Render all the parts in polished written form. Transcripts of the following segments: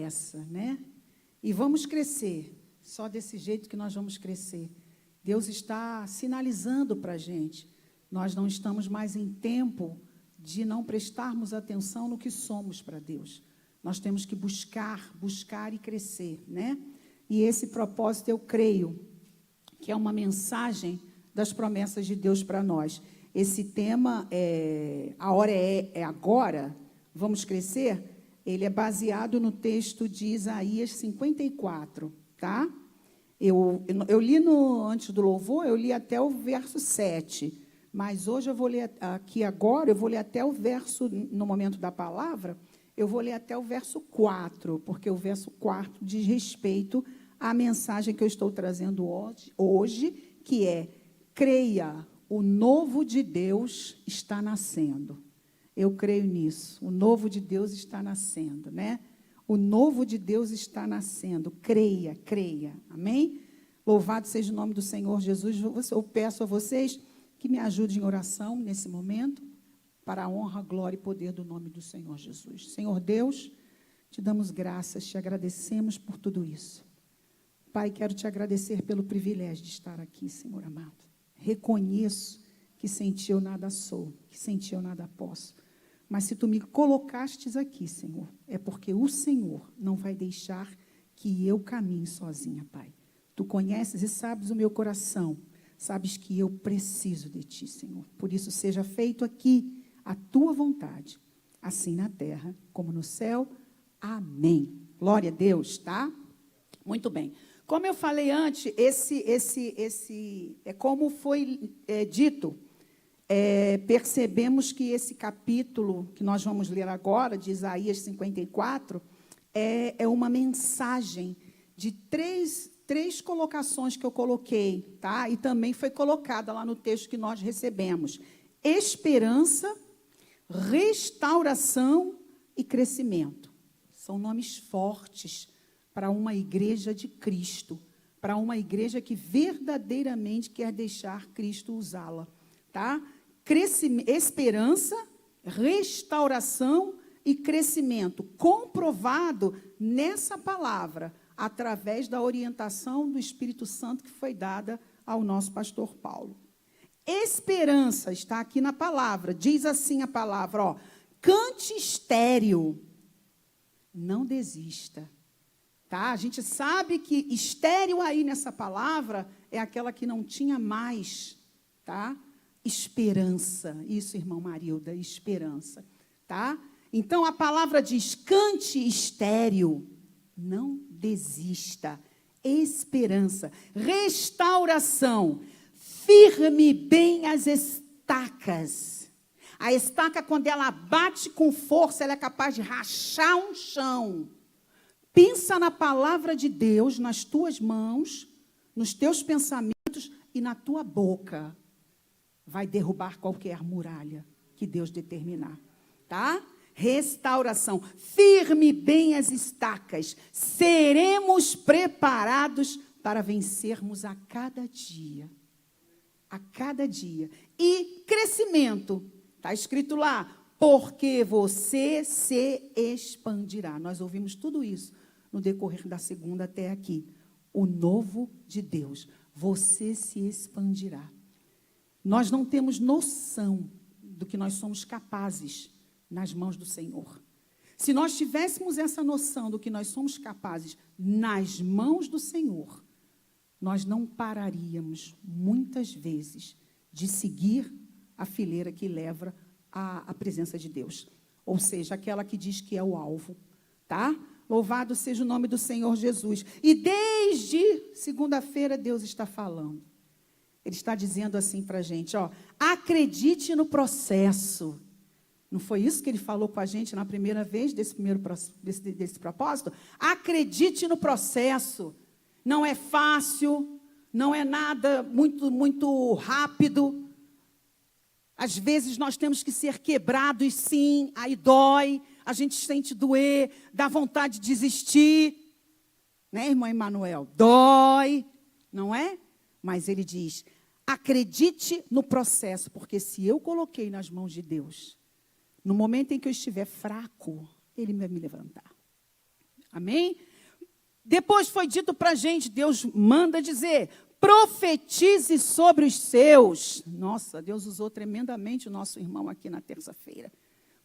essa, né? E vamos crescer. Só desse jeito que nós vamos crescer. Deus está sinalizando para a gente. Nós não estamos mais em tempo de não prestarmos atenção no que somos para Deus. Nós temos que buscar e crescer, né? E esse propósito, eu creio, que é uma mensagem das promessas de Deus para nós. Esse tema, a hora é agora, vamos crescer, ele é baseado no texto de Isaías 54, tá? Eu li antes do louvor, eu li até o verso 7, mas hoje eu vou ler aqui agora, eu vou ler até o verso, no momento da palavra, eu vou ler até o verso 4, porque o verso 4 diz respeito à mensagem que eu estou trazendo hoje, que é: creia, o novo de Deus está nascendo. Eu creio nisso, o novo de Deus está nascendo, né? O novo de Deus está nascendo, creia, amém? Louvado seja o nome do Senhor Jesus. Eu peço a vocês que me ajudem em oração nesse momento, para a honra, glória e poder do nome do Senhor Jesus. Senhor Deus, te damos graças, te agradecemos por tudo isso. Pai, quero te agradecer pelo privilégio de estar aqui, Senhor amado. Reconheço que sem ti eu nada sou, que sem ti eu nada posso. Mas se tu me colocastes aqui, Senhor, é porque o Senhor não vai deixar que eu caminhe sozinha, Pai. Tu conheces e sabes o meu coração. Sabes que eu preciso de ti, Senhor. Por isso, seja feito aqui a tua vontade, assim na terra como no céu. Amém. Glória a Deus, tá? Muito bem. Como eu falei antes, como foi dito, percebemos que esse capítulo que nós vamos ler agora, de Isaías 54, é uma mensagem de três colocações que eu coloquei, tá? E também foi colocada lá no texto que nós recebemos: esperança, restauração e crescimento. São nomes fortes para uma igreja de Cristo, para uma igreja que verdadeiramente quer deixar Cristo usá-la, tá? Esperança, restauração e crescimento, comprovado nessa palavra, através da orientação do Espírito Santo que foi dada ao nosso pastor Paulo. Esperança está aqui na palavra, diz assim a palavra, ó: cante estéril, não desista. Tá? A gente sabe que estéril aí nessa palavra é aquela que não tinha mais, tá? Esperança. Isso, irmão Marilda, esperança. Tá? Então, a palavra diz: cante estéril, não desista. Esperança. Restauração. Firme bem as estacas. A estaca, quando ela bate com força, ela é capaz de rachar um chão. Pensa na palavra de Deus nas tuas mãos, nos teus pensamentos e na tua boca. Vai derrubar qualquer muralha que Deus determinar, tá? Restauração. Firme bem as estacas. Seremos preparados para vencermos a cada dia. A cada dia. E crescimento. Está escrito lá: porque você se expandirá. Nós ouvimos tudo isso no decorrer da segunda até aqui. O novo de Deus. Você se expandirá. Nós não temos noção do que nós somos capazes nas mãos do Senhor. Se nós tivéssemos essa noção do que nós somos capazes nas mãos do Senhor, nós não pararíamos, muitas vezes, de seguir a fileira que leva à presença de Deus. Ou seja, aquela que diz que é o alvo, tá? Louvado seja o nome do Senhor Jesus. E desde segunda-feira Deus está falando. Ele está dizendo assim para a gente, ó: acredite no processo. Não foi isso que ele falou com a gente na primeira vez desse propósito? Acredite no processo. Não é fácil, não é nada muito rápido. Às vezes nós temos que ser quebrados, sim, aí dói, a gente sente doer, dá vontade de desistir. Né, irmão Emanuel? Dói, não é? Mas ele diz: acredite no processo, porque se eu coloquei nas mãos de Deus, no momento em que eu estiver fraco, Ele vai me levantar. Amém? Depois foi dito para a gente, Deus manda dizer, profetize sobre os seus. Nossa, Deus usou tremendamente o nosso irmão aqui na terça-feira.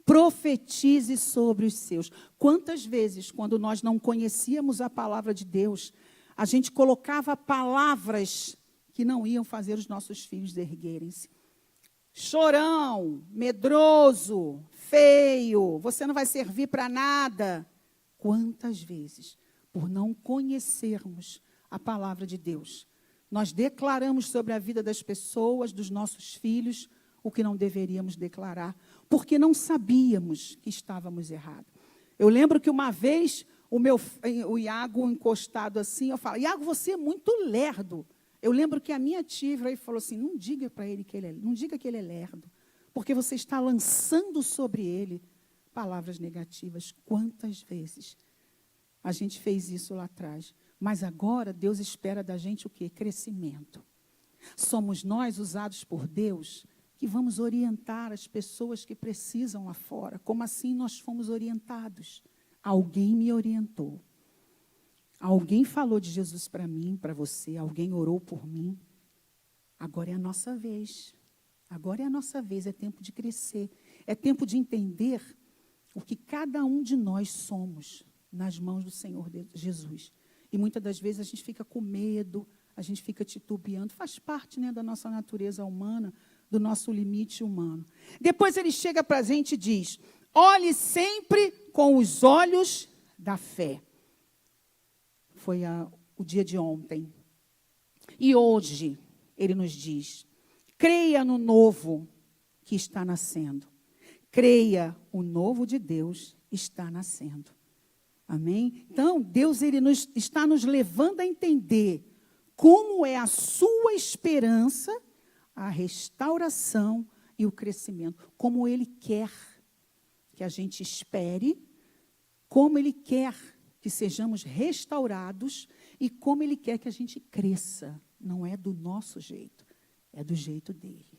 Profetize sobre os seus. Quantas vezes, quando nós não conhecíamos a palavra de Deus, a gente colocava palavras que não iam fazer os nossos filhos erguerem-se. Chorão, medroso, feio, você não vai servir para nada. Quantas vezes, por não conhecermos a palavra de Deus, nós declaramos sobre a vida das pessoas, dos nossos filhos, o que não deveríamos declarar, porque não sabíamos que estávamos errados. Eu lembro que uma vez, o Iago encostado assim, eu falo, Iago, você é muito lerdo. Eu lembro que a minha tia falou assim, não diga para ele não diga que ele é lerdo, porque você está lançando sobre ele palavras negativas. Quantas vezes a gente fez isso lá atrás? Mas agora Deus espera da gente o quê? Crescimento. Somos nós, usados por Deus, que vamos orientar as pessoas que precisam lá fora. Como assim nós fomos orientados? Alguém me orientou. Alguém falou de Jesus para mim, para você, alguém orou por mim. Agora é a nossa vez. Agora é a nossa vez, é tempo de crescer. É tempo de entender o que cada um de nós somos nas mãos do Senhor Jesus. E muitas das vezes a gente fica com medo, a gente fica titubeando. Faz parte, né, da nossa natureza humana, do nosso limite humano. Depois ele chega para a gente e diz, olhe sempre com os olhos da fé. Foi o dia de ontem. E hoje, ele nos diz, creia no novo que está nascendo. Creia, o novo de Deus está nascendo. Amém? Então, Deus está nos levando a entender como é a sua esperança, a restauração e o crescimento. Como Ele quer que a gente espere, como Ele quer que sejamos restaurados e como Ele quer que a gente cresça. Não é do nosso jeito, é do jeito dEle.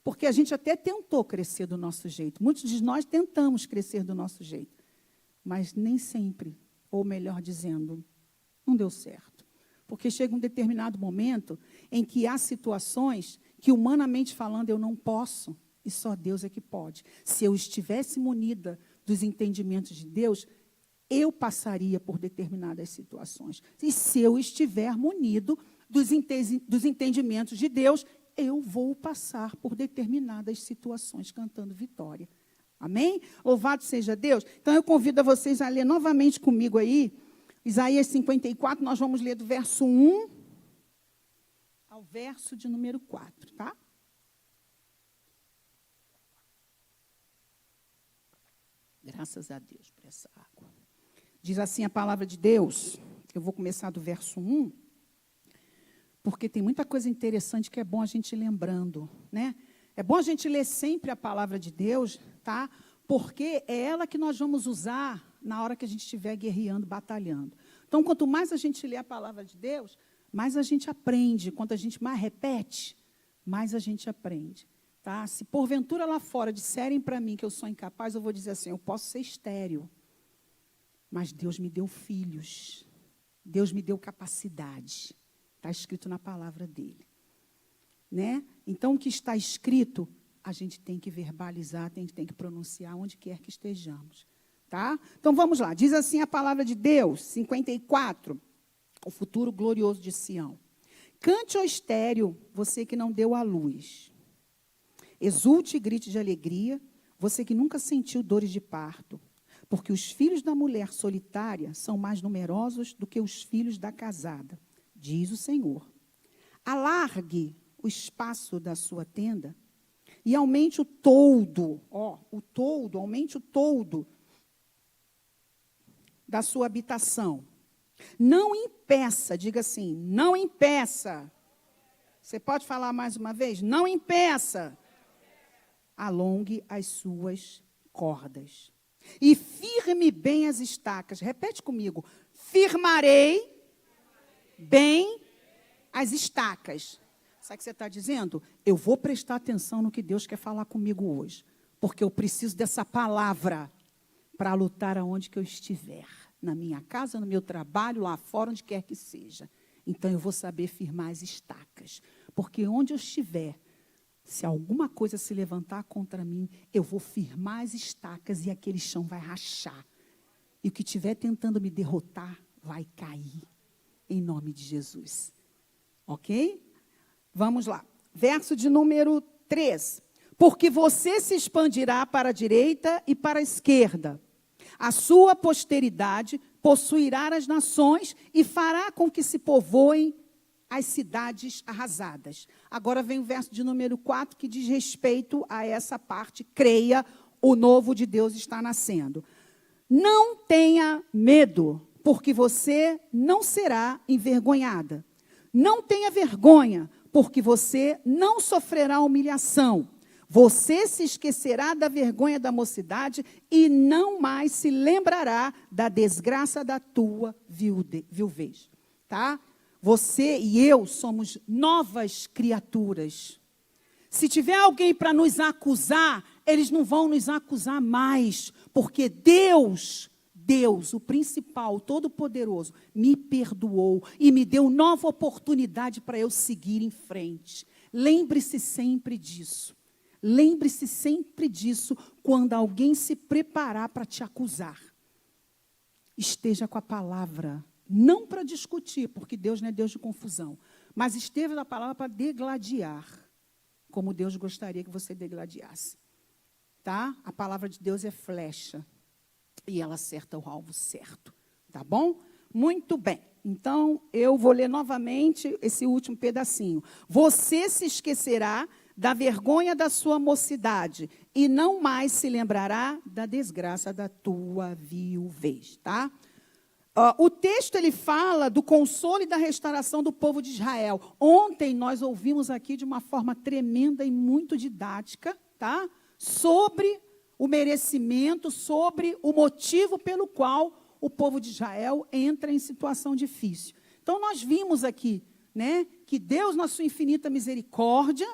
Porque a gente até tentou crescer do nosso jeito. Muitos de nós tentamos crescer do nosso jeito. Mas nem sempre, ou melhor dizendo, não deu certo. Porque chega um determinado momento em que há situações que, humanamente falando, eu não posso, e só Deus é que pode. Se eu estivesse munida dos entendimentos de Deus, eu passaria por determinadas situações. E se eu estiver munido dos entendimentos de Deus, eu vou passar por determinadas situações cantando vitória. Amém? Louvado seja Deus. Então, eu convido a vocês a ler novamente comigo aí, Isaías 54, nós vamos ler do verso 1 ao verso de número 4, tá? Graças a Deus por essa água. Diz assim a palavra de Deus, eu vou começar do verso 1, porque tem muita coisa interessante que é bom a gente ir lembrando, né? É bom a gente ler sempre a palavra de Deus, tá? Porque é ela que nós vamos usar na hora que a gente estiver guerreando, batalhando. Então, quanto mais a gente lê a palavra de Deus, mais a gente aprende. Quanto a gente mais repete, mais a gente aprende. Tá? Se porventura lá fora disserem para mim que eu sou incapaz, eu vou dizer assim, eu posso ser estéril, mas Deus me deu filhos. Deus me deu capacidade. Está escrito na palavra dele. Né? Então, o que está escrito, a gente tem que verbalizar, tem que pronunciar onde quer que estejamos. Tá? Então, vamos lá. Diz assim a palavra de Deus, 54, o futuro glorioso de Sião. Cante, ó estéril, você que não deu à luz. Exulte e grite de alegria, você que nunca sentiu dores de parto. Porque os filhos da mulher solitária são mais numerosos do que os filhos da casada, diz o Senhor. Alargue o espaço da sua tenda e aumente o toldo, aumente o toldo da sua habitação. Não impeça, diga assim, não impeça. Você pode falar mais uma vez? Não impeça. Alongue as suas cordas. E firme bem as estacas. Repete comigo. Firmarei bem as estacas. Sabe o que você está dizendo? Eu vou prestar atenção no que Deus quer falar comigo hoje. Porque eu preciso dessa palavra para lutar aonde que eu estiver. na minha casa, no meu trabalho, lá fora, onde quer que seja. Então, eu vou saber firmar as estacas. Porque onde eu estiver, se alguma coisa se levantar contra mim, eu vou firmar as estacas e aquele chão vai rachar. E o que estiver tentando me derrotar, vai cair. Em nome de Jesus. Ok? Vamos lá. Verso de número 3. Porque você se expandirá para a direita e para a esquerda. A sua posteridade possuirá as nações e fará com que se povoem as cidades arrasadas. Agora vem o verso de número 4, que diz respeito a essa parte. Creia, o novo de Deus está nascendo. Não tenha medo, porque você não será envergonhada. Não tenha vergonha, porque você não sofrerá humilhação. Você se esquecerá da vergonha da mocidade e não mais se lembrará da desgraça da tua viuvez. Tá? Você e eu somos novas criaturas. Se tiver alguém para nos acusar, eles não vão nos acusar mais, porque Deus, o principal, o todo-poderoso, me perdoou e me deu nova oportunidade para eu seguir em frente. Lembre-se sempre disso. Lembre-se sempre disso quando alguém se preparar para te acusar. Esteja com a palavra, não para discutir, porque Deus não é Deus de confusão, mas esteja com a palavra para degladiar, como Deus gostaria que você degladiasse. Tá? A palavra de Deus é flecha e ela acerta o alvo certo. Tá bom? Muito bem. Então, eu vou ler novamente esse último pedacinho. Você se esquecerá da vergonha da sua mocidade e não mais se lembrará da desgraça da tua viuvez, tá? O texto, ele fala do consolo e da restauração do povo de Israel. Ontem nós ouvimos aqui de uma forma tremenda e muito didática, tá? Sobre o merecimento, sobre o motivo pelo qual o povo de Israel entra em situação difícil. Então, nós vimos aqui, né, que Deus, na sua infinita misericórdia,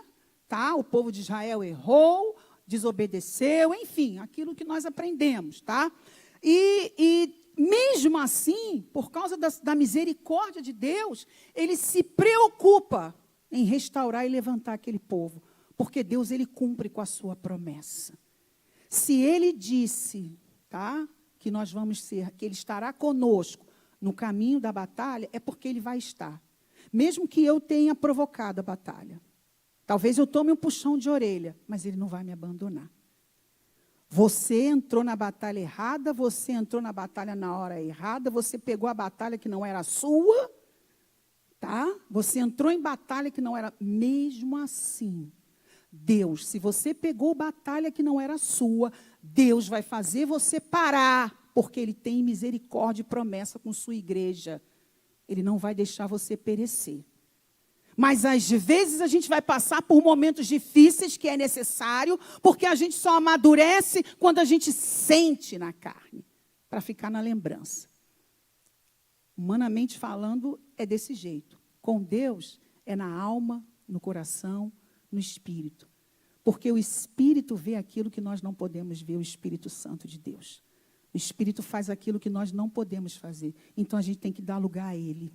tá? O povo de Israel errou, desobedeceu, enfim, aquilo que nós aprendemos, tá? E mesmo assim, por causa da misericórdia de Deus, ele se preocupa em restaurar e levantar aquele povo, porque Deus, ele cumpre com a sua promessa. Se ele disse, tá, que nós vamos ser, que ele estará conosco no caminho da batalha, é porque ele vai estar. Mesmo que eu tenha provocado a batalha. Talvez eu tome um puxão de orelha, mas ele não vai me abandonar. Você entrou na batalha errada, você entrou na batalha na hora errada, você pegou a batalha que não era sua, tá? Você entrou em batalha que não era, mesmo assim. Deus, se você pegou batalha que não era sua, Deus vai fazer você parar, porque Ele tem misericórdia e promessa com sua igreja. Ele não vai deixar você perecer. Mas, às vezes, a gente vai passar por momentos difíceis, que é necessário, porque a gente só amadurece quando a gente sente na carne, para ficar na lembrança. Humanamente falando, é desse jeito. Com Deus, é na alma, no coração, no Espírito. Porque o Espírito vê aquilo que nós não podemos ver, o Espírito Santo de Deus. O Espírito faz aquilo que nós não podemos fazer. Então, a gente tem que dar lugar a Ele.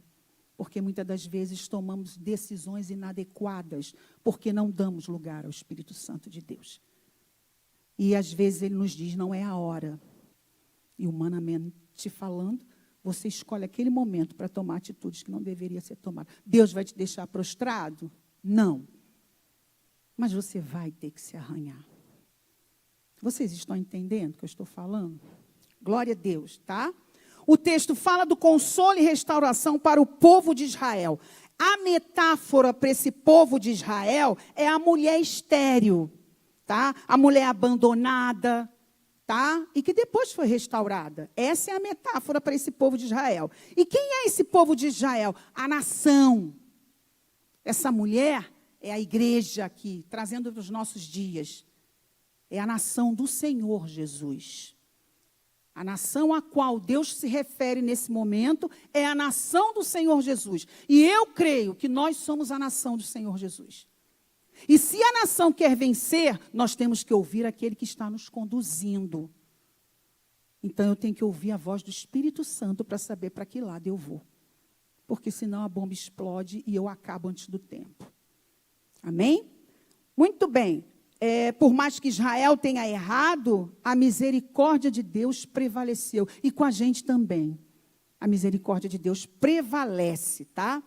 Porque muitas das vezes tomamos decisões inadequadas, porque não damos lugar ao Espírito Santo de Deus. E, às vezes, Ele nos diz, não é a hora. E, humanamente falando, você escolhe aquele momento para tomar atitudes que não deveriam ser tomadas. Deus vai te deixar prostrado? Não. Mas você vai ter que se arranhar. Vocês estão entendendo o que eu estou falando? Glória a Deus, tá? O texto fala do consolo e restauração para o povo de Israel. A metáfora para esse povo de Israel é a mulher estéril, tá? A mulher abandonada, tá? E que depois foi restaurada. Essa é a metáfora para esse povo de Israel. E quem é esse povo de Israel? A nação. Essa mulher é a igreja aqui, trazendo para os nossos dias. É a nação do Senhor Jesus. A nação a qual Deus se refere nesse momento é a nação do Senhor Jesus. E eu creio que nós somos a nação do Senhor Jesus. E se a nação quer vencer, nós temos que ouvir aquele que está nos conduzindo. Então, eu tenho que ouvir a voz do Espírito Santo para saber para que lado eu vou. Porque senão a bomba explode e eu acabo antes do tempo. Amém? Muito bem. Por mais que Israel tenha errado, a misericórdia de Deus prevaleceu. E com a gente também. A misericórdia de Deus prevalece, tá?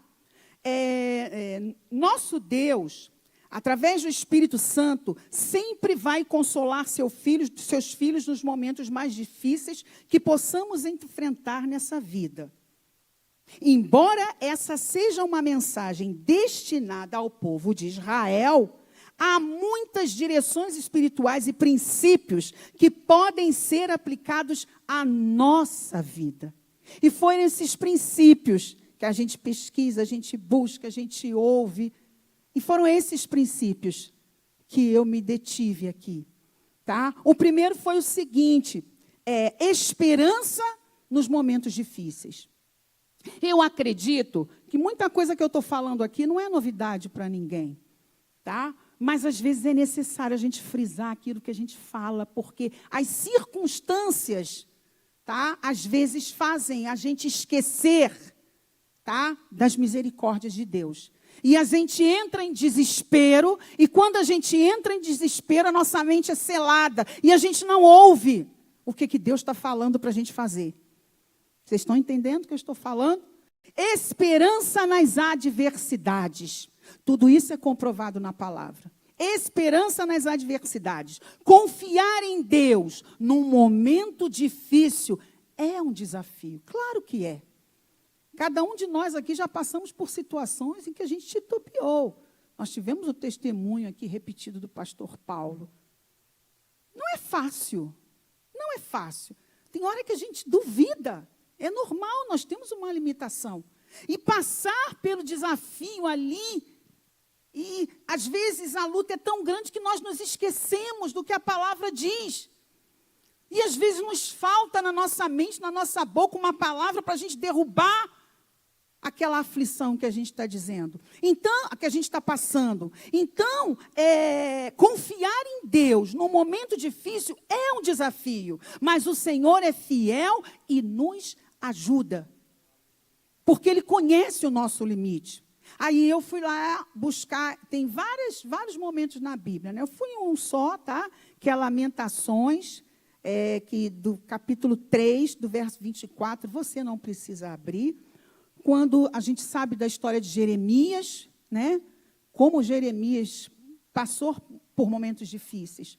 Nosso Deus, através do Espírito Santo, sempre vai consolar seus filhos nos momentos mais difíceis que possamos enfrentar nessa vida. Embora essa seja uma mensagem destinada ao povo de Israel, há muitas direções espirituais e princípios que podem ser aplicados à nossa vida. E foram esses princípios que a gente pesquisa, a gente busca, a gente ouve. E foram esses princípios que eu me detive aqui. Tá? O primeiro foi o seguinte, esperança nos momentos difíceis. Eu acredito que muita coisa que eu estou falando aqui não é novidade para ninguém. Tá? Mas, às vezes, é necessário a gente frisar aquilo que a gente fala, porque as circunstâncias, tá, às vezes, fazem a gente esquecer, tá, das misericórdias de Deus. E a gente entra em desespero, e quando a gente entra em desespero, a nossa mente é selada, e a gente não ouve o que Deus está falando para a gente fazer. Vocês estão entendendo o que eu estou falando? Esperança nas adversidades. Tudo isso é comprovado na palavra. Esperança nas adversidades. Confiar em Deus num momento difícil é um desafio. Claro que é. Cada um de nós aqui já passamos por situações em que a gente titubeou. Nós tivemos o testemunho aqui repetido do pastor Paulo. Não é fácil. Não é fácil. Tem hora que a gente duvida. É normal, nós temos uma limitação. E passar pelo desafio ali, e às vezes a luta é tão grande que nós nos esquecemos do que a palavra diz. E às vezes nos falta na nossa mente, na nossa boca, uma palavra para a gente derrubar aquela aflição que a gente está dizendo. Então, que a gente está passando. Então, confiar em Deus num momento difícil é um desafio. Mas o Senhor é fiel e nos ajuda. Porque Ele conhece o nosso limite. Aí eu fui lá buscar, tem vários momentos na Bíblia, né? Eu fui em um só, tá? Que é Lamentações, do capítulo 3, do verso 24, você não precisa abrir. Quando a gente sabe da história de Jeremias, né? Como Jeremias passou por momentos difíceis.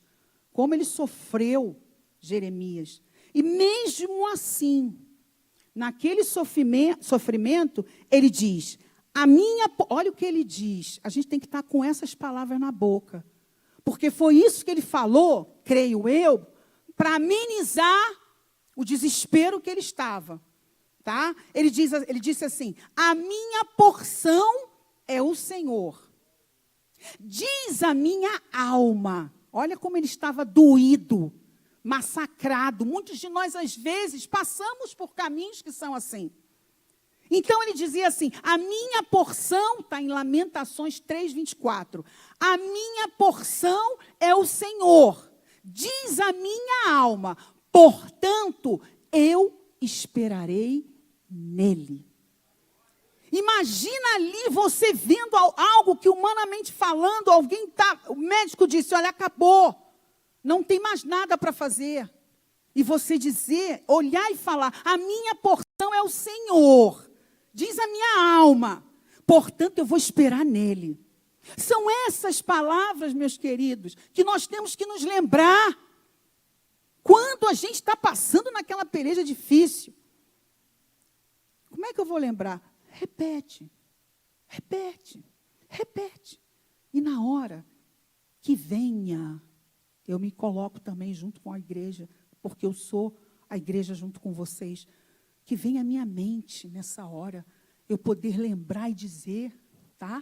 Como ele sofreu, Jeremias. E mesmo assim, naquele sofrimento, ele diz, olha o que ele diz, a gente tem que estar com essas palavras na boca, porque foi isso que ele falou, creio eu, para amenizar o desespero que ele estava. Tá? Ele disse assim, a minha porção é o Senhor. Diz a minha alma, olha como ele estava doído, massacrado. Muitos de nós, às vezes, passamos por caminhos que são assim. Então, ele dizia assim, a minha porção, está em Lamentações 3:24, a minha porção é o Senhor, diz a minha alma, portanto, eu esperarei nele. Imagina ali você vendo algo que, humanamente falando, o médico disse, olha, acabou. Não tem mais nada para fazer. E você dizer, olhar e falar, a minha porção é o Senhor. Diz a minha alma. Portanto, eu vou esperar nele. São essas palavras, meus queridos, que nós temos que nos lembrar. Quando a gente está passando naquela peleja difícil. Como é que eu vou lembrar? Repete. Repete. Repete. E na hora que venha... Eu me coloco também junto com a igreja, porque eu sou a igreja junto com vocês. Que venha a minha mente nessa hora, eu poder lembrar e dizer, tá?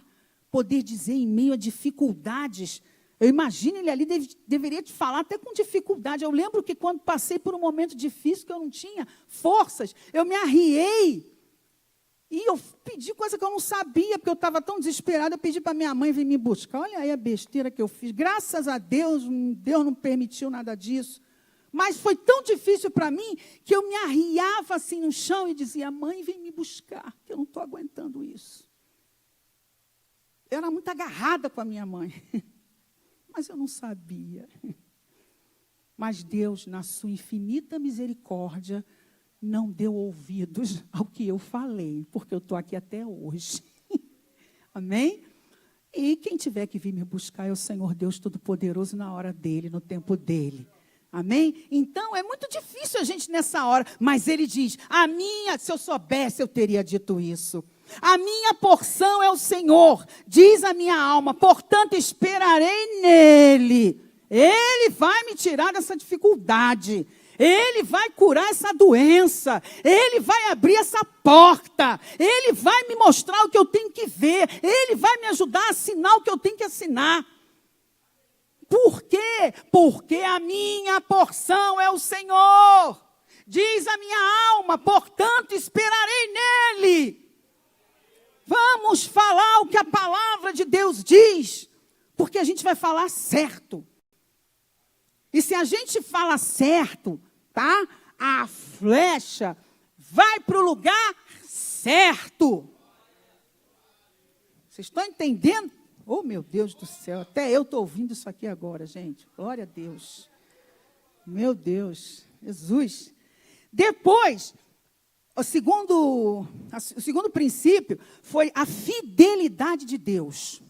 Poder dizer em meio a dificuldades. Eu imagino ele ali deveria te falar até com dificuldade. Eu lembro que quando passei por um momento difícil, que eu não tinha forças, eu me arriei. E eu pedi coisa que eu não sabia, porque eu estava tão desesperada, eu pedi para minha mãe vir me buscar. Olha aí a besteira que eu fiz. Graças a Deus, Deus não permitiu nada disso. Mas foi tão difícil para mim que eu me arriava assim no chão e dizia, mãe, vem me buscar, que eu não estou aguentando isso. Eu era muito agarrada com a minha mãe, mas eu não sabia. Mas Deus, na sua infinita misericórdia, não deu ouvidos ao que eu falei, porque eu estou aqui até hoje. Amém? E quem tiver que vir me buscar é o Senhor Deus Todo-Poderoso na hora dele, no tempo dele. Amém? Então, é muito difícil a gente nessa hora, mas ele diz, se eu soubesse, eu teria dito isso. A minha porção é o Senhor, diz a minha alma, portanto, esperarei nele. Ele vai me tirar dessa dificuldade. Ele vai curar essa doença. Ele vai abrir essa porta. Ele vai me mostrar o que eu tenho que ver. Ele vai me ajudar a assinar o que eu tenho que assinar. Por quê? Porque a minha porção é o Senhor. Diz a minha alma, portanto, esperarei nele. Vamos falar o que a palavra de Deus diz, porque a gente vai falar certo. E se a gente fala certo, tá? A flecha vai para o lugar certo. Vocês estão entendendo? Oh, meu Deus do céu, até eu estou ouvindo isso aqui agora, gente. Glória a Deus. Meu Deus, Jesus. Depois, o segundo princípio foi a fidelidade de Deus.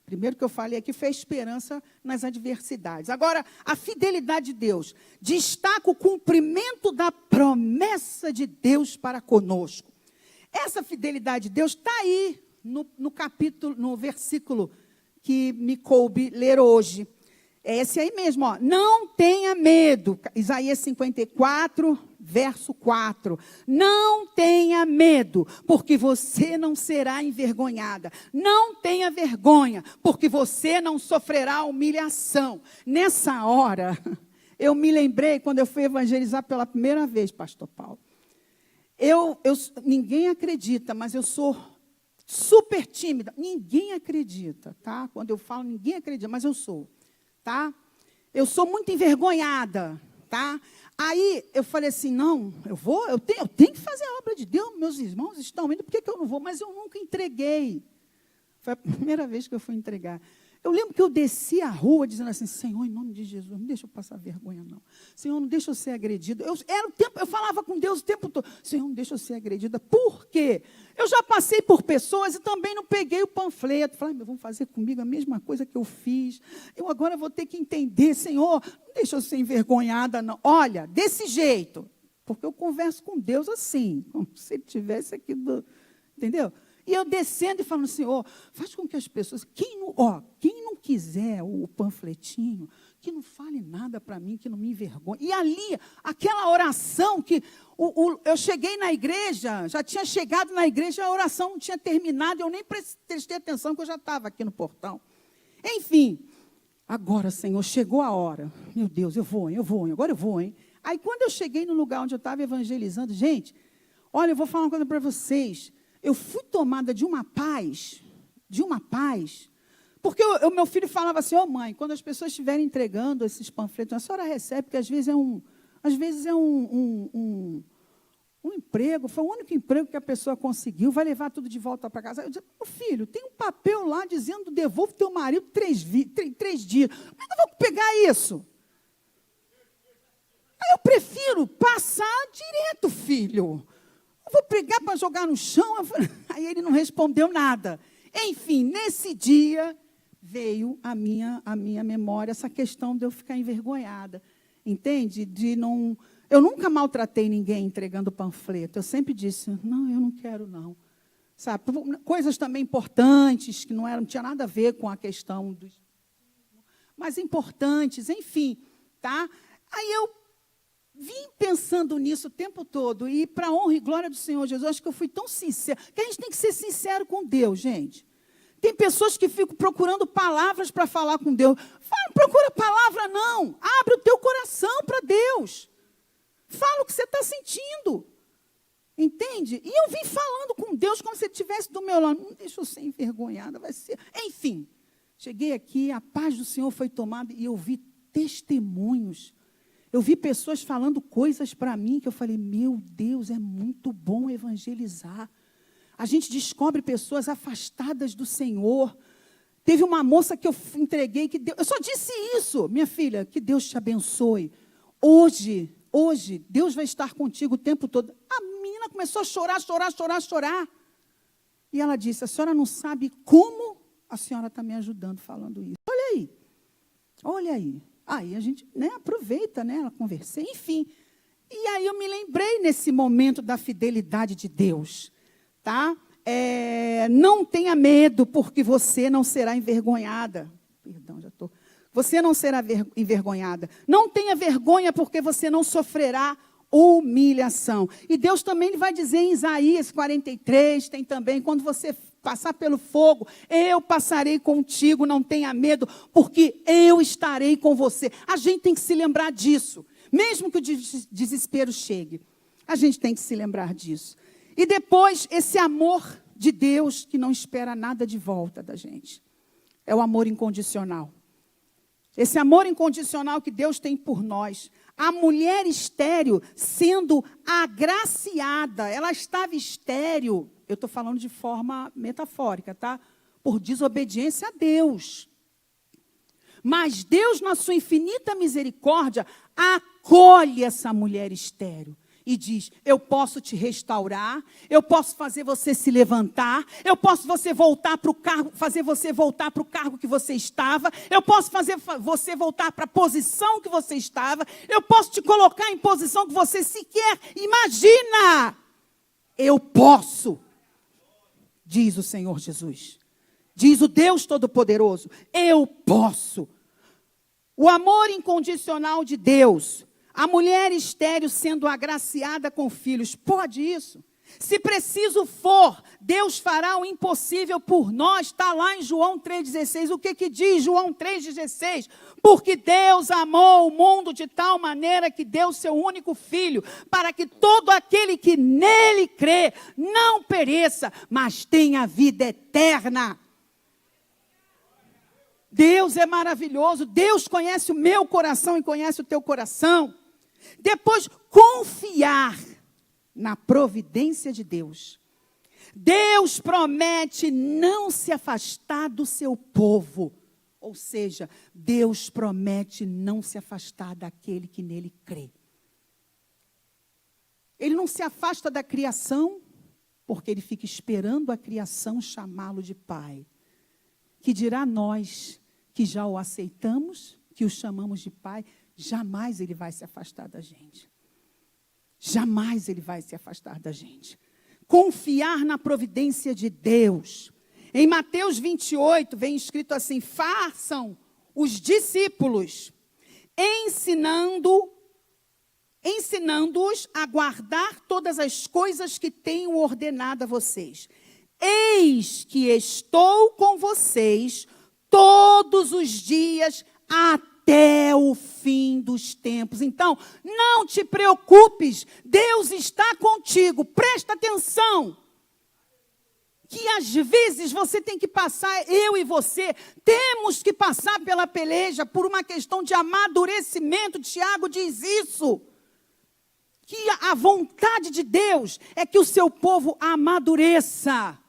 Primeiro que eu falei aqui foi a esperança nas adversidades. Agora, a fidelidade de Deus destaca o cumprimento da promessa de Deus para conosco. Essa fidelidade de Deus está aí no capítulo, no versículo que me coube ler hoje. É esse aí mesmo, ó. Não tenha medo. Isaías 54, verso 4. Não tenha medo, porque você não será envergonhada. Não tenha vergonha, porque você não sofrerá humilhação. Nessa hora, eu me lembrei quando eu fui evangelizar pela primeira vez, pastor Paulo. Ninguém acredita, mas eu sou super tímida. Ninguém acredita, tá? Quando eu falo, ninguém acredita, mas eu sou. Tá? Eu sou muito envergonhada, tá? Aí eu falei assim, não, eu tenho que fazer a obra de Deus, meus irmãos estão indo, por que eu não vou? Mas eu nunca entreguei. Foi a primeira vez que eu fui entregar. Eu lembro que eu desci a rua dizendo assim, Senhor, em nome de Jesus, não deixa eu passar vergonha, não. Senhor, não deixa eu ser agredida. Eu falava com Deus o tempo todo, Senhor, não deixa eu ser agredida. Por quê? Eu já passei por pessoas e também não peguei o panfleto. Falei, vão fazer comigo a mesma coisa que eu fiz. Eu agora vou ter que entender, Senhor, não deixa eu ser envergonhada, não. Olha, desse jeito, porque eu converso com Deus assim, como se ele estivesse aqui, entendeu? E eu descendo e falando, Senhor, faz com que as pessoas, quem não quiser o panfletinho, que não fale nada para mim, que não me envergonhe. E ali, aquela oração que eu cheguei na igreja, já tinha chegado na igreja, a oração não tinha terminado, eu nem prestei atenção, porque eu já estava aqui no portão. Enfim, agora, Senhor, chegou a hora. Meu Deus, agora eu vou, hein? Aí, quando eu cheguei no lugar onde eu estava evangelizando, gente, olha, eu vou falar uma coisa para vocês. Eu fui tomada de uma paz, porque o meu filho falava assim, mãe, quando as pessoas estiverem entregando esses panfletos, a senhora recebe, porque às vezes é um emprego, foi o único emprego que a pessoa conseguiu, vai levar tudo de volta para casa. Eu disse, meu filho, tem um papel lá dizendo, devolve teu marido 3 dias. Como é que eu vou pegar isso? Aí eu prefiro passar direto, filho. Eu vou pregar para jogar no chão. Aí ele não respondeu nada. Enfim, nesse dia veio a minha memória essa questão de eu ficar envergonhada. Entende? Eu nunca maltratei ninguém entregando panfleto. Eu sempre disse, não, eu não quero, não. Sabe? Coisas também importantes, que não tinha nada a ver com a questão dos... Mas importantes, enfim. Tá? Aí eu vim pensando nisso o tempo todo, e para a honra e glória do Senhor Jesus, acho que eu fui tão sincera, que a gente tem que ser sincero com Deus, gente. Tem pessoas que ficam procurando palavras para falar com Deus. Não procura palavra, não. Abre o teu coração para Deus. Fala o que você está sentindo. Entende? E eu vim falando com Deus como se ele estivesse do meu lado. Não deixa eu ser envergonhada, vai ser... Enfim, cheguei aqui, a paz do Senhor foi tomada e eu vi testemunhos. Eu vi pessoas falando coisas para mim que eu falei, meu Deus, é muito bom evangelizar. A gente descobre pessoas afastadas do Senhor. Teve uma moça que eu entreguei, eu só disse isso, minha filha, que Deus te abençoe. Hoje, Deus vai estar contigo o tempo todo. A menina começou a chorar. E ela disse, a senhora não sabe como a senhora está me ajudando falando isso. Olha aí. Aí a gente aproveita, ela conversei, enfim. E aí eu me lembrei nesse momento da fidelidade de Deus. Tá? Não tenha medo, porque você não será envergonhada. Perdão, já estou. Você não será envergonhada. Não tenha vergonha, porque você não sofrerá humilhação. E Deus também vai dizer em Isaías 43, tem também, quando você passar pelo fogo, eu passarei contigo, não tenha medo, porque eu estarei com você. A gente tem que se lembrar disso. Mesmo que o desespero chegue, a gente tem que se lembrar disso. E depois, esse amor de Deus que não espera nada de volta da gente. É o amor incondicional. Esse amor incondicional que Deus tem por nós. A mulher estéril sendo agraciada, ela estava estéril, eu estou falando de forma metafórica, tá? Por desobediência a Deus. Mas Deus, na sua infinita misericórdia, acolhe essa mulher estéril. E diz, eu posso te restaurar, eu posso fazer você se levantar, eu posso fazer você voltar para o cargo que você estava, eu posso fazer você voltar para a posição que você estava, eu posso te colocar em posição que você sequer imagina. Eu posso, diz o Senhor Jesus. Diz o Deus Todo-Poderoso, eu posso. O amor incondicional de Deus. A mulher estéril sendo agraciada com filhos, pode isso? Se preciso for, Deus fará o impossível por nós. Está lá em João 3,16. O que diz João 3,16? Porque Deus amou o mundo de tal maneira que deu seu único filho, para que todo aquele que nele crê não pereça, mas tenha vida eterna. Deus é maravilhoso. Deus conhece o meu coração e conhece o teu coração. Depois, confiar na providência de Deus. Deus promete não se afastar do seu povo. Ou seja, Deus promete não se afastar daquele que nele crê. Ele não se afasta da criação, porque ele fica esperando a criação chamá-lo de pai. Que dirá nós, que já o aceitamos, que o chamamos de pai, jamais ele vai se afastar da gente. Jamais ele vai se afastar da gente. Confiar na providência de Deus. Em Mateus 28, vem escrito assim, façam os discípulos, ensinando-os a guardar todas as coisas que tenho ordenado a vocês. Eis que estou com vocês todos os dias até o fim dos tempos. Então, não te preocupes, Deus está contigo, presta atenção. Que às vezes você tem que passar, eu e você, temos que passar pela peleja por uma questão de amadurecimento. Tiago diz isso. Que a vontade de Deus é que o seu povo amadureça.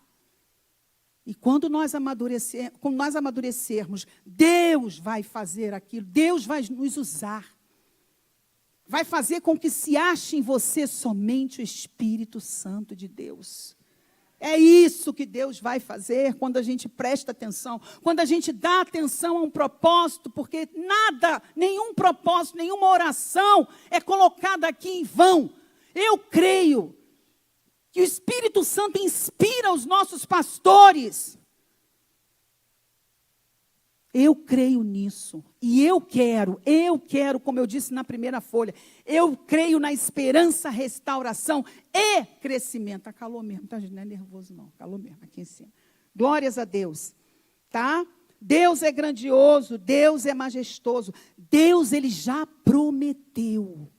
E quando nós amadurecermos, Deus vai fazer aquilo, Deus vai nos usar. Vai fazer com que se ache em você somente o Espírito Santo de Deus. É isso que Deus vai fazer quando a gente presta atenção, quando a gente dá atenção a um propósito, porque nada, nenhum propósito, nenhuma oração é colocada aqui em vão. Eu creio que o Espírito Santo inspira os nossos pastores. Eu creio nisso. E eu quero, como eu disse na primeira folha, eu creio na esperança, restauração e crescimento. Tá calor mesmo, tá? Não é nervoso não, calor mesmo aqui em cima. Glórias a Deus, tá? Deus é grandioso, Deus é majestoso. Deus, Ele já prometeu.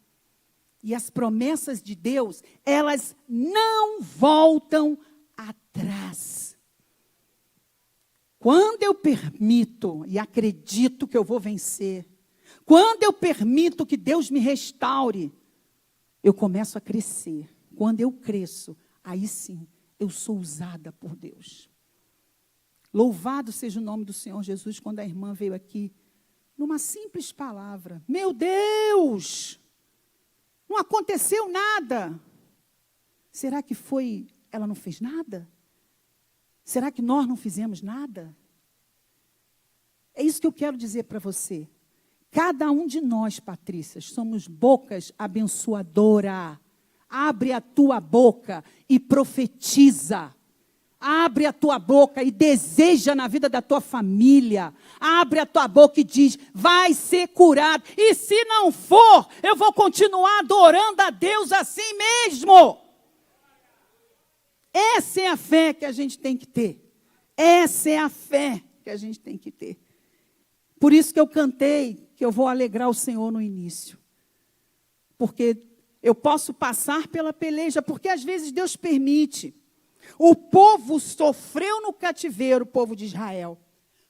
E as promessas de Deus, elas não voltam atrás. Quando eu permito e acredito que eu vou vencer, Quando eu permito que Deus me restaure, eu começo a crescer. Quando eu cresço, aí sim, eu sou usada por Deus. Louvado seja o nome do Senhor Jesus, quando a irmã veio aqui, numa simples palavra. Meu Deus! Não aconteceu nada. Será que ela não fez nada? Será que nós não fizemos nada? É isso que eu quero dizer para você. Cada um de nós, Patrícias, somos bocas abençoadoras. Abre a tua boca e profetiza. Abre a tua boca e deseja na vida da tua família. Abre a tua boca e diz, vai ser curado. E se não for, eu vou continuar adorando a Deus assim mesmo. Essa é a fé que a gente tem que ter. Essa é a fé que a gente tem que ter. Por isso que eu cantei que eu vou alegrar o Senhor no início. Porque eu posso passar pela peleja, porque às vezes Deus permite. O povo sofreu no cativeiro, o povo de Israel.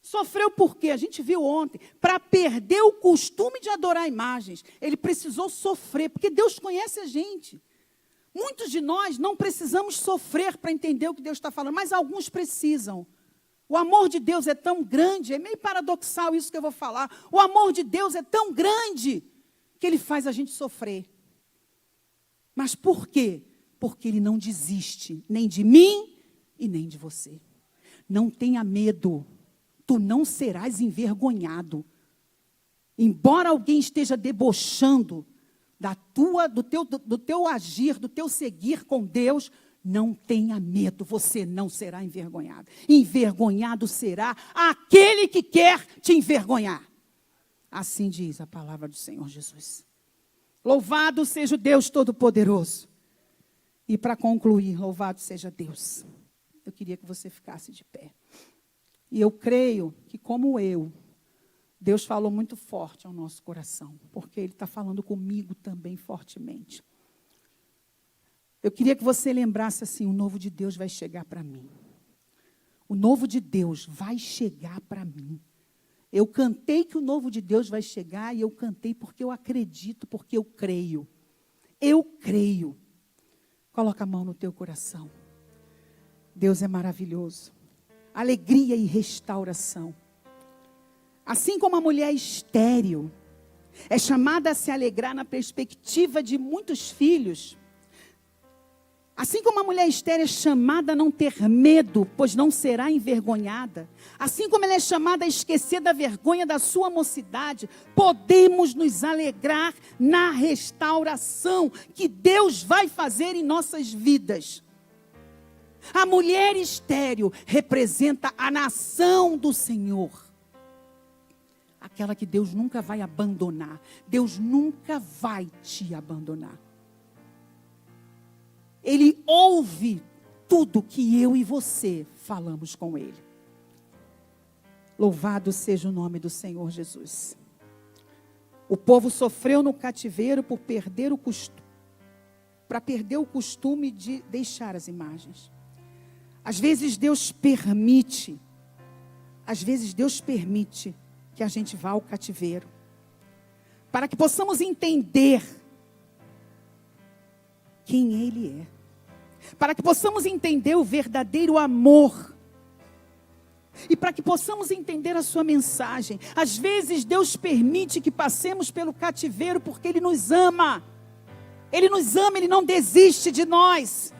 Sofreu por quê? A gente viu ontem. Para perder o costume de adorar imagens. Ele precisou sofrer, porque Deus conhece a gente. Muitos de nós não precisamos sofrer para entender o que Deus está falando, mas alguns precisam. O amor de Deus é tão grande, é meio paradoxal isso que eu vou falar. O amor de Deus é tão grande que Ele faz a gente sofrer. Mas por quê? Porque Ele não desiste, nem de mim e nem de você. Não tenha medo, tu não serás envergonhado. Embora alguém esteja debochando do teu agir, do teu seguir com Deus, não tenha medo, você não será envergonhado. Envergonhado será aquele que quer te envergonhar. Assim diz a palavra do Senhor Jesus. Louvado seja o Deus Todo-Poderoso. E para concluir, louvado seja Deus. Eu queria que você ficasse de pé. E eu creio que, como eu, Deus falou muito forte ao nosso coração, porque Ele está falando comigo também fortemente. Eu queria que você lembrasse assim, o novo de Deus vai chegar para mim. O novo de Deus vai chegar para mim. Eu cantei que o novo de Deus vai chegar, e eu cantei porque eu acredito, porque eu creio. Eu creio. Coloca a mão no teu coração. Deus é maravilhoso. Alegria e restauração. Assim como a mulher estéril é chamada a se alegrar na perspectiva de muitos filhos, assim como a mulher estéril é chamada a não ter medo, pois não será envergonhada, assim como ela é chamada a esquecer da vergonha da sua mocidade, podemos nos alegrar na restauração que Deus vai fazer em nossas vidas. A mulher estéril representa a nação do Senhor. Aquela que Deus nunca vai abandonar. Deus nunca vai te abandonar. Ele ouve tudo que eu e você falamos com Ele. Louvado seja o nome do Senhor Jesus. O povo sofreu no cativeiro para perder o costume de deixar as imagens. Às vezes Deus permite que a gente vá ao cativeiro, para que possamos entender quem Ele é, para que possamos entender o verdadeiro amor, e para que possamos entender a sua mensagem. Às vezes Deus permite que passemos pelo cativeiro porque Ele nos ama. Ele nos ama, Ele não desiste de nós.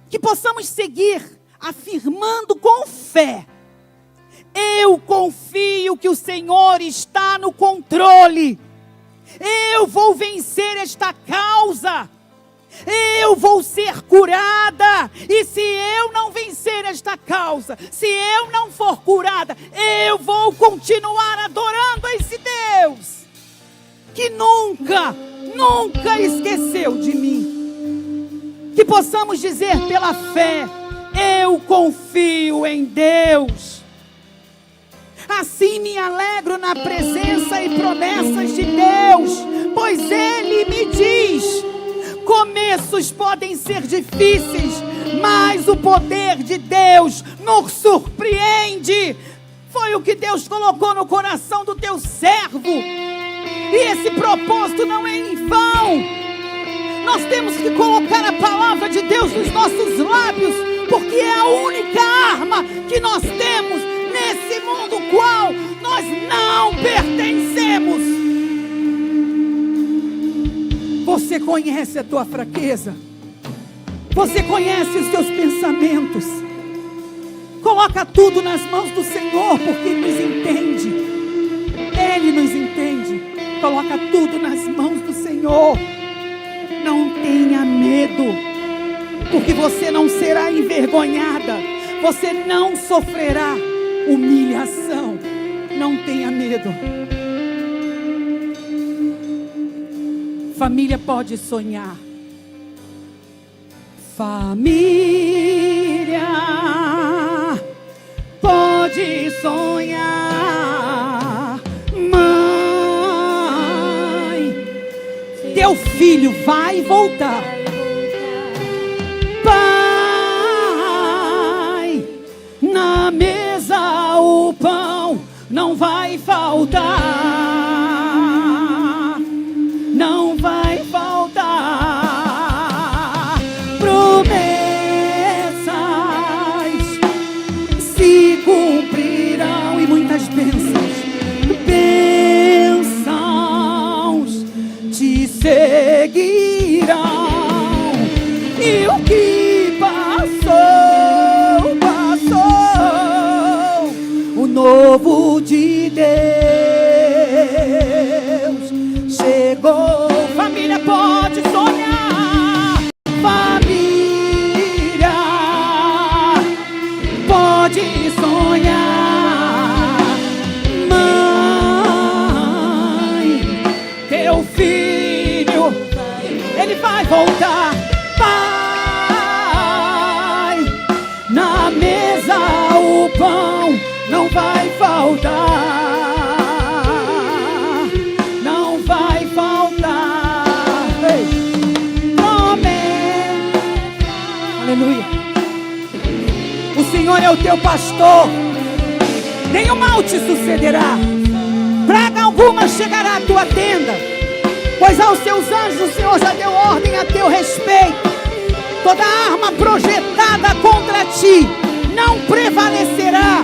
Que possamos seguir afirmando com fé: eu confio que o Senhor está no controle. Eu vou vencer esta causa. Eu vou ser curada. E se eu não vencer esta causa, se eu não for curada, eu vou continuar adorando esse Deus que nunca esqueceu de mim. Que possamos dizer pela fé: eu confio em Deus. Assim me alegro na presença e promessas de Deus, pois Ele me diz: começos podem ser difíceis, mas o poder de Deus nos surpreende. Foi o que Deus colocou no coração do teu servo. E esse propósito não é em vão. Nós temos que colocar a palavra de Deus nos nossos lábios, porque é a única arma que nós temos nesse mundo qual nós não pertencemos. Você conhece a tua fraqueza. Você conhece os teus pensamentos. Coloca tudo nas mãos do Senhor, porque Ele nos entende. Ele nos entende. Coloca tudo nas mãos do Senhor. Não tenha medo, porque você não será envergonhada. Você não sofrerá humilhação. Não tenha medo. Família pode sonhar. Família pode sonhar. Mãe, teu filho vai voltar. Pai, na mesa o pão não vai faltar. Não vai faltar. Promessas se cumprirão e muitas bênçãos te seguirão. E o que passou, o novo de Deus chegou. Família pode sonhar. Família pode sonhar. Mãe, teu filho, ele vai voltar. Pai, na mesa o pão não vai faltar. Aleluia. O Senhor é o teu pastor, nenhum mal te sucederá, praga alguma chegará à tua tenda, pois aos seus anjos o Senhor já deu ordem a teu respeito. Toda arma projetada contra ti não prevalecerá.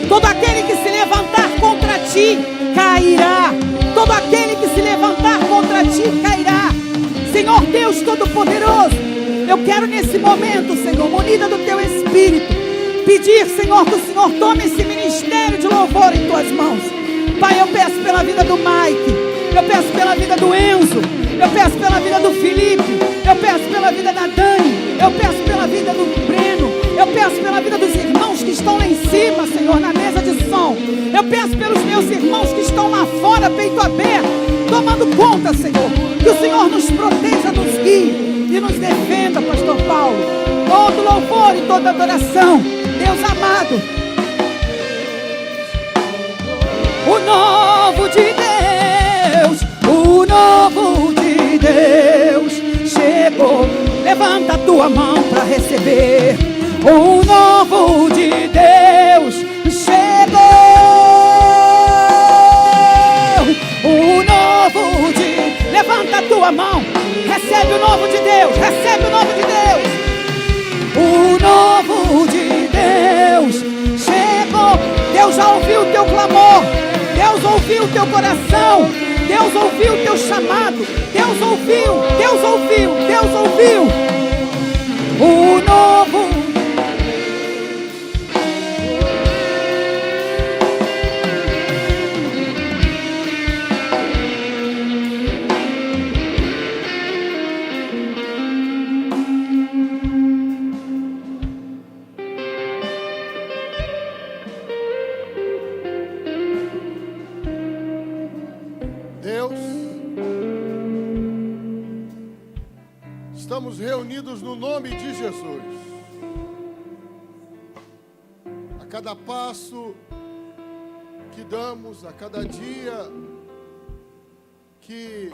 Todo aquele que se levantar contra ti cairá. Todo aquele que se levantar contra ti cairá. Senhor Deus Todo-Poderoso, eu quero nesse momento, Senhor, munida do Teu Espírito, pedir, Senhor, que o Senhor tome esse ministério de louvor em Tuas mãos. Pai, eu peço pela vida do Mike, eu peço pela vida do Enzo, eu peço pela vida do Felipe, eu peço pela vida da Dani, eu peço pela vida do Breno, eu peço pela vida dos irmãos que estão lá em cima, Senhor, na mesa de som. Eu peço pelos meus irmãos que estão lá fora, peito aberto, tomando conta, Senhor, que o Senhor nos proteja, nos guie e nos defenda, Pastor Paulo. Todo louvor e toda adoração, Deus amado. O novo de Deus chegou. Levanta a tua mão para receber. O novo de Deus chegou. O novo de... Levanta a tua mão. Recebe o novo de Deus. Recebe o novo de Deus. O novo de Deus chegou. Deus já ouviu o teu clamor. Deus ouviu o teu coração. Deus ouviu o teu chamado. Deus ouviu. Deus ouviu. Deus ouviu. O novo. Estamos reunidos no nome de Jesus. A cada passo que damos, a cada dia que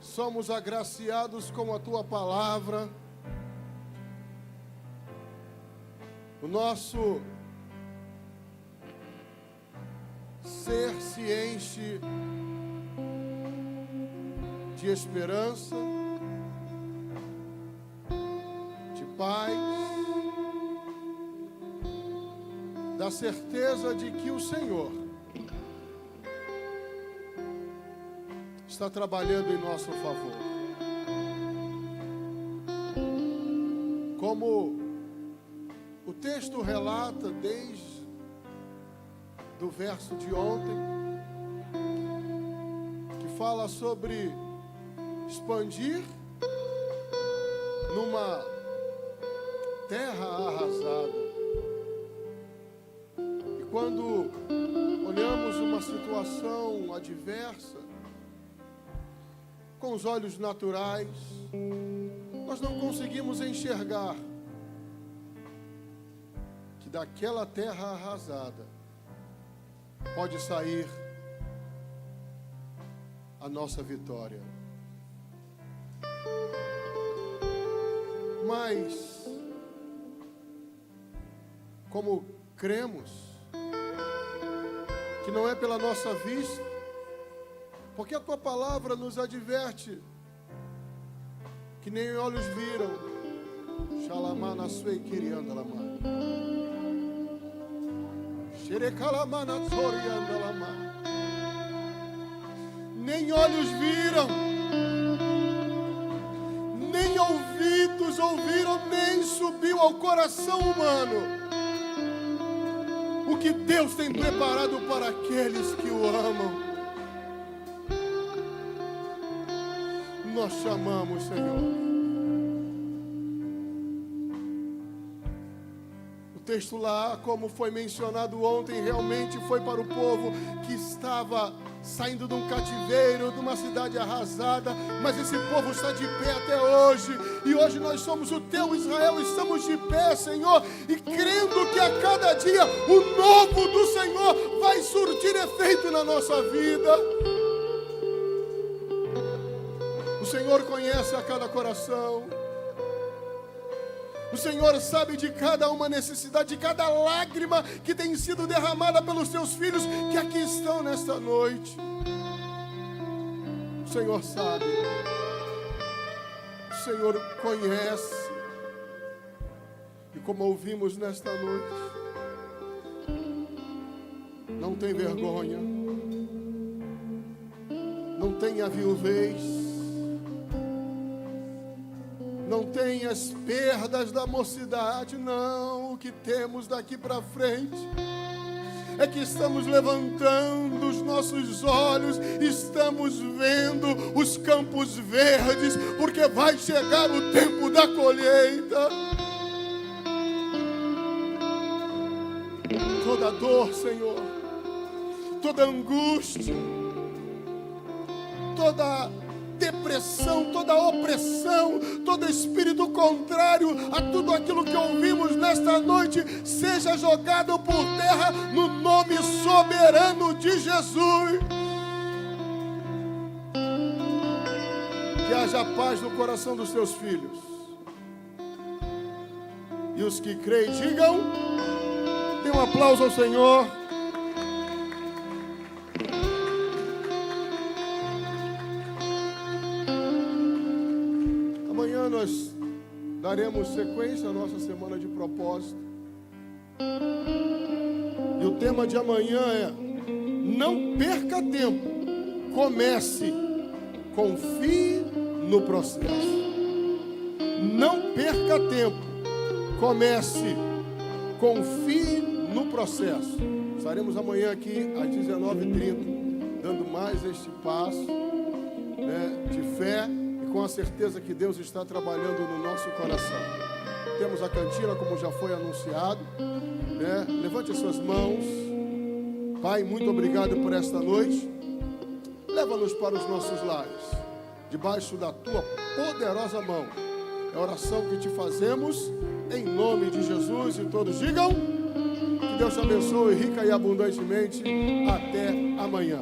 somos agraciados com a Tua palavra, o nosso ser se enche de esperança, de paz, da certeza de que o Senhor está trabalhando em nosso favor. Como o texto relata desde do verso de ontem, que fala sobre expandir numa terra arrasada. E quando olhamos uma situação adversa, com os olhos naturais, nós não conseguimos enxergar que daquela terra arrasada pode sair a nossa vitória. Mas, como cremos que não é pela nossa vista, porque a tua palavra nos adverte que nem olhos viram, xalamana suei querianda lama, xerecalamana sorianda lama, nem olhos viram, nem ouvidos ouviram, nem subiu ao coração humano o que Deus tem preparado para aqueles que o amam. Nós chamamos, Senhor. O texto lá, como foi mencionado ontem, realmente foi para o povo que estava saindo de um cativeiro, de uma cidade arrasada, mas esse povo está de pé até hoje, e hoje nós somos o teu Israel, estamos de pé, Senhor, e crendo que a cada dia o novo do Senhor vai surtir efeito na nossa vida. O Senhor conhece a cada coração. O Senhor sabe de cada uma necessidade, de cada lágrima que tem sido derramada pelos teus filhos que aqui estão nesta noite. O Senhor sabe. O Senhor conhece. E como ouvimos nesta noite, não tem vergonha, não tenha viuvez, não tem as perdas da mocidade, não. O que temos daqui para frente é que estamos levantando os nossos olhos, estamos vendo os campos verdes, porque vai chegar o tempo da colheita. Toda dor, Senhor, toda angústia, toda depressão, toda opressão, todo espírito contrário a tudo aquilo que ouvimos nesta noite, seja jogado por terra no nome soberano de Jesus. Que haja paz no coração dos teus filhos. E os que creem, digam, dê um aplauso ao Senhor. Nós daremos sequência à nossa semana de propósito. E o tema de amanhã é: não perca tempo, comece, confie no processo. Não perca tempo, comece, confie no processo. Estaremos amanhã aqui às 19h30, dando mais este passo, de fé, com a certeza que Deus está trabalhando no nosso coração. Temos a cantina, como já foi anunciado, Levante as suas mãos. Pai, muito obrigado por esta noite. Leva-nos para os nossos lares, debaixo da tua poderosa mão. É a oração que te fazemos, em nome de Jesus. E todos digam, que Deus te abençoe rica e abundantemente. Até amanhã.